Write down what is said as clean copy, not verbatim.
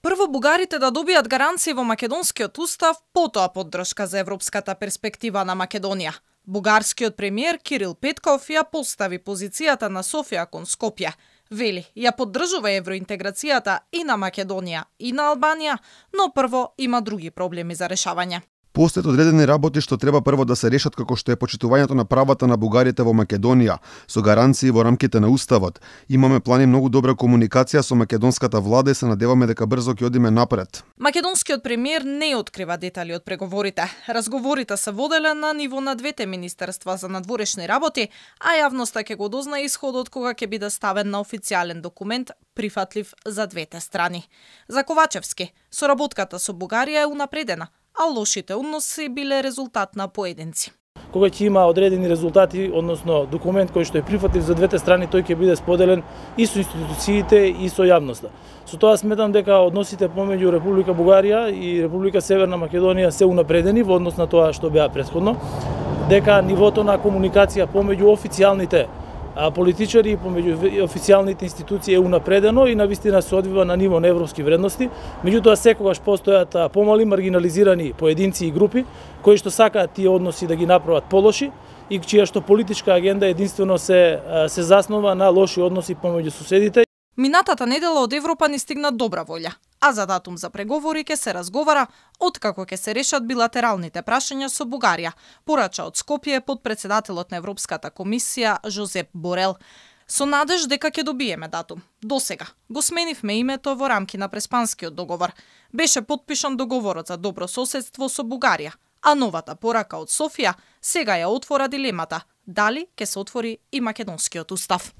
Прво бугарите да добијат гаранции во македонскиот устав, потоа поддршка за европската перспектива на Македонија. Бугарскиот премиер Кирил Петков ја постави позицијата на Софија кон Скопје. Вели, ја поддржува евроинтеграцијата и на Македонија и на Албанија, но прво има други проблеми за решавање. Постојат одредени работи што треба прво да се решат, како што е почитувањето на правата на бугарите во Македонија, со гаранции во рамките на уставот. Имаме плани многу добра комуникација со македонската влада и се надеваме дека брзо ќе одиме напред. Македонскиот премиер не открива детали од преговорите. Разговорите се воделе на ниво на двете министерства за надворешни работи, а јавноста ќе го дознае исходот кога ќе биде ставен на официјален документ, прифатлив за двете страни. За Ковачевски, соработката со Бугарија е унапредена, а лошите односи биле резултат на поединци. Кога ќе има одредени резултати, односно документ кој што е прифатлив за двете страни, тој ќе биде споделен и со институциите и со јавноста. Со тоа сметам дека односите помеѓу Република Бугарија и Република Северна Македонија се унапредени во однос на тоа што беа претходно, дека нивото на комуникација помеѓу официјалните политичари и помеѓу официјалните институции е унапредено и навистина се одвива на ниво на европски вредности. Меѓутоа секогаш постојат помали маргинализирани поединци и групи кои што сакаат тие односи да ги направат полоши и чија што политичка агенда единствено се заснова на лоши односи помеѓу соседите. Минатата недела од Европа ни стигна добра волја, а за датум за преговори ќе се разговара откако ќе се решат билатералните прашања со Бугарија, порача од Скопје подпредседателот на Европската комисија Жозеп Борел. Со надеж дека ќе добиеме датум. Досега го сменивме името во рамки на Преспанскиот договор. Беше потпишан договорот за добро соседство со Бугарија, а новата порака од Софија сега ја отвора дилемата дали ќе се отвори и македонскиот устав.